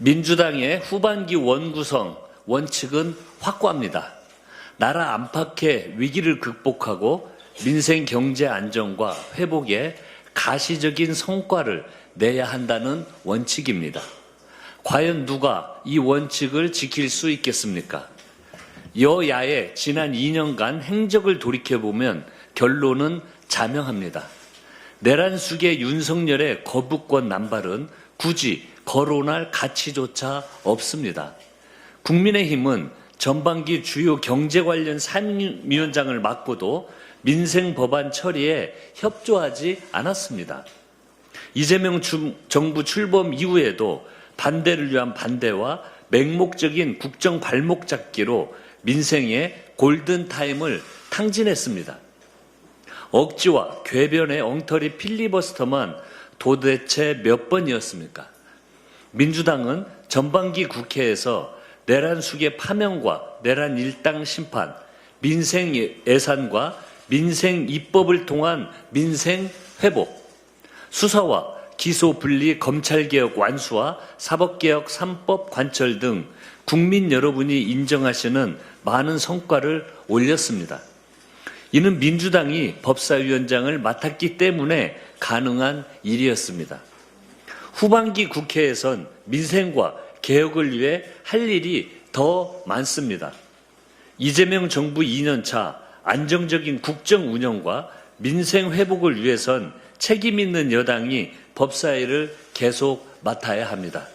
민주당의 후반기 원구성 원칙은 확고합니다. 나라 안팎의 위기를 극복하고 민생 경제 안정과 회복에 가시적인 성과를 내야 한다는 원칙입니다. 과연 누가 이 원칙을 지킬 수 있겠습니까? 여야의 지난 2년간 행적을 돌이켜보면 결론은 자명합니다. 내란 숙의 윤석열의 거부권 남발은 굳이 거론할 가치조차 없습니다. 국민의힘은 전반기 주요 경제 관련 상임위원장을 맡고도 민생 법안 처리에 협조하지 않았습니다. 이재명 정부 출범 이후에도 반대를 위한 반대와 맹목적인 국정 발목 잡기로 민생의 골든타임을 탕진했습니다. 억지와 궤변의 엉터리 필리버스터만 도대체 몇 번이었습니까? 민주당은 전반기 국회에서 내란 숙의 파면과 내란 일당 심판, 민생 예산과 민생 입법을 통한 민생 회복, 수사와 기소 분리 검찰개혁 완수와 사법개혁 3법 관철 등 국민 여러분이 인정하시는 많은 성과를 올렸습니다. 이는 민주당이 법사위원장을 맡았기 때문에 가능한 일이었습니다. 후반기 국회에선 민생과 개혁을 위해 할 일이 더 많습니다. 이재명 정부 2년차 안정적인 국정 운영과 민생 회복을 위해선 책임 있는 여당이 법사위를 계속 맡아야 합니다.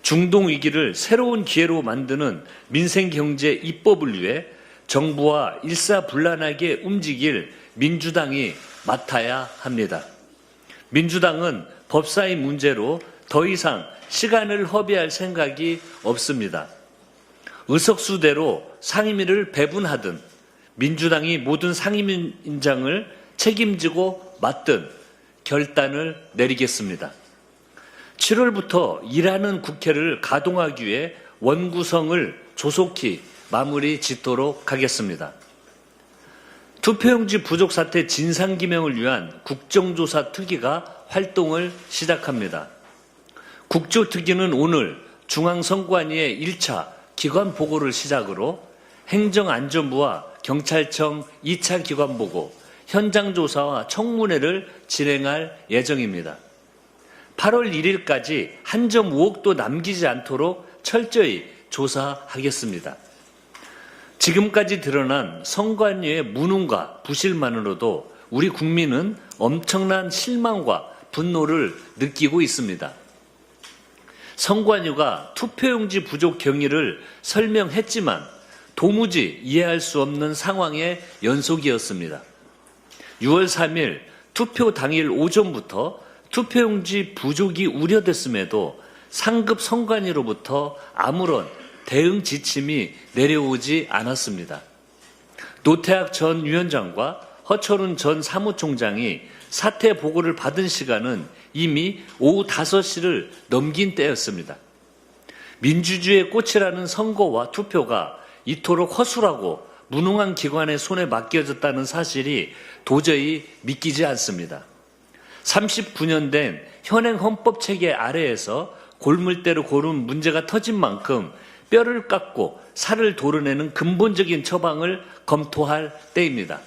중동 위기를 새로운 기회로 만드는 민생경제 입법을 위해 정부와 일사불란하게 움직일 민주당이 맡아야 합니다. 민주당은 법사위 문제로 더 이상 시간을 허비할 생각이 없습니다. 의석수대로 상임위를 배분하든 민주당이 모든 상임위원장을 책임지고 맡든 결단을 내리겠습니다. 7월부터 일하는 국회를 가동하기 위해 원구성을 조속히 마무리 짓도록 하겠습니다. 투표용지 부족 사태 진상규명을 위한 국정조사 특위가 활동을 시작합니다. 국조특위는 오늘 중앙선관위의 1차 기관 보고를 시작으로 행정안전부와 경찰청 2차 기관 보고, 현장조사와 청문회를 진행할 예정입니다. 8월 1일까지 한 점 의혹도 남기지 않도록 철저히 조사하겠습니다. 지금까지 드러난 선관위의 무능과 부실만으로도 우리 국민은 엄청난 실망과 분노를 느끼고 있습니다. 선관위가 투표용지 부족 경위를 설명했지만 도무지 이해할 수 없는 상황의 연속이었습니다. 6월 3일 투표 당일 오전부터 투표용지 부족이 우려됐음에도 상급 선관위로부터 아무런 대응 지침이 내려오지 않았습니다. 노태학 전 위원장과 허철훈 전 사무총장이 사태 보고를 받은 시간은 이미 오후 5시를 넘긴 때였습니다. 민주주의의 꽃이라는 선거와 투표가 이토록 허술하고 무능한 기관의 손에 맡겨졌다는 사실이 도저히 믿기지 않습니다. 39년 된 현행 헌법 체계 아래에서 골물대로 고른 문제가 터진 만큼 뼈를 깎고 살을 도려내는 근본적인 처방을 검토할 때입니다.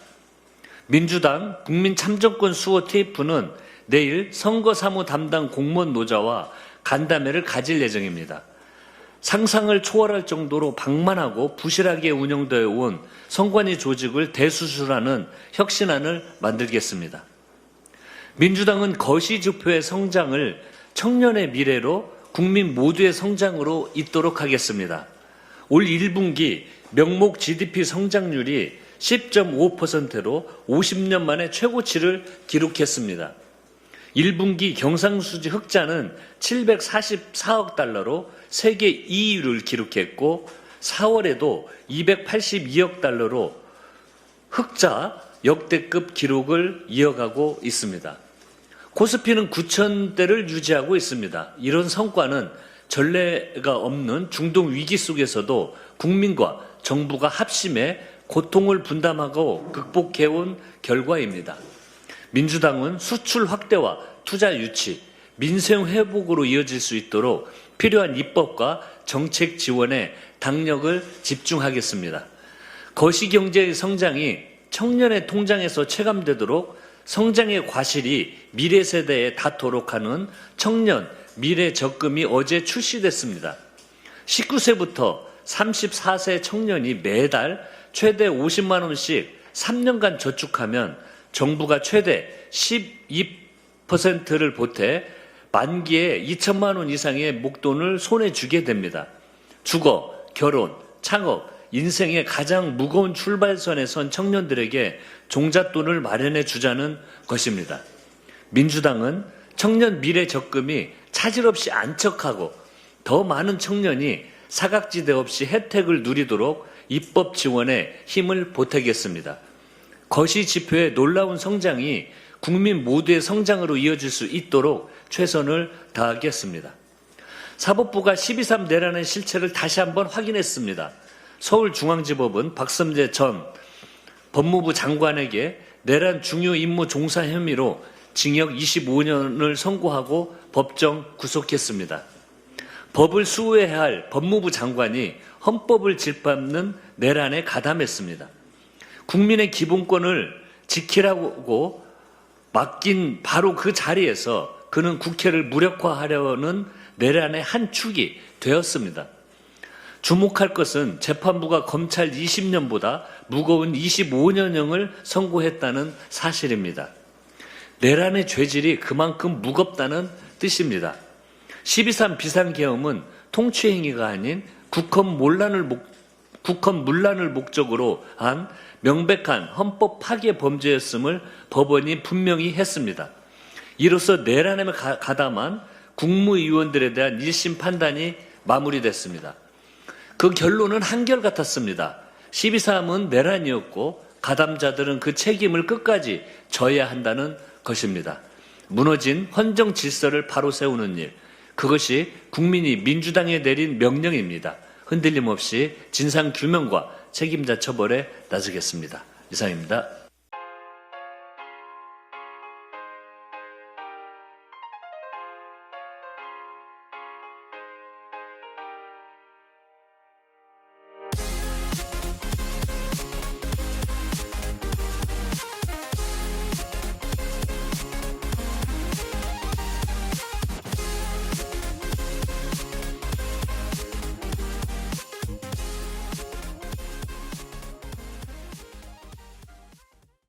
민주당 국민참정권 수호 TF는 내일 선거사무 담당 공무원 노조와 간담회를 가질 예정입니다. 상상을 초월할 정도로 방만하고 부실하게 운영되어 온 선관위 조직을 대수술하는 혁신안을 만들겠습니다. 민주당은 거시지표의 성장을 청년의 미래로 국민 모두의 성장으로 잇도록 하겠습니다. 올 1분기 명목 GDP 성장률이 10.5%로 50년 만에 최고치를 기록했습니다. 1분기 경상수지 흑자는 744억 달러로 세계 2위를 기록했고 4월에도 282억 달러로 흑자 역대급 기록을 이어가고 있습니다. 코스피는 9,000대를 유지하고 있습니다. 이런 성과는 전례가 없는 중동 위기 속에서도 국민과 정부가 합심해 고통을 분담하고 극복해온 결과입니다. 민주당은 수출 확대와 투자 유치, 민생 회복으로 이어질 수 있도록 필요한 입법과 정책 지원에 당력을 집중하겠습니다. 거시경제의 성장이 청년의 통장에서 체감되도록 성장의 과실이 미래 세대에 닿도록 하는 청년 미래 적금이 어제 출시됐습니다. 19세부터 34세 청년이 매달 최대 50만 원씩 3년간 저축하면 정부가 최대 12%를 보태 만기에 2천만 원 이상의 목돈을 손에 쥐게 됩니다. 주거, 결혼, 창업, 인생의 가장 무거운 출발선에 선 청년들에게 종잣돈을 마련해 주자는 것입니다. 민주당은 청년 미래 적금이 차질 없이 안착하고 더 많은 청년이 사각지대 없이 혜택을 누리도록 입법 지원에 힘을 보태겠습니다. 거시 지표의 놀라운 성장이 국민 모두의 성장으로 이어질 수 있도록 최선을 다하겠습니다. 사법부가 12.3 내란의 실체를 다시 한번 확인했습니다. 서울중앙지법은 박성재 전 법무부 장관에게 내란 중요 임무 종사 혐의로 징역 25년을 선고하고 법정 구속했습니다. 법을 수호해야 할 법무부 장관이 헌법을 짓밟는 내란에 가담했습니다. 국민의 기본권을 지키라고 맡긴 바로 그 자리에서 그는 국회를 무력화하려는 내란의 한 축이 되었습니다. 주목할 것은 재판부가 검찰 20년보다 무거운 25년형을 선고했다는 사실입니다. 내란의 죄질이 그만큼 무겁다는 뜻입니다. 12.3 비상계엄은 통치행위가 아닌 국헌 문란을 목적으로 한 명백한 헌법 파괴 범죄였음을 법원이 분명히 했습니다. 이로써 내란에 가담한 국무위원들에 대한 1심 판단이 마무리됐습니다. 그 결론은 한결같았습니다. 12.3은 내란이었고 가담자들은 그 책임을 끝까지 져야 한다는 것입니다. 무너진 헌정 질서를 바로 세우는 일, 그것이 국민이 민주당에 내린 명령입니다. 흔들림 없이 진상규명과 책임자 처벌에 나서겠습니다. 이상입니다.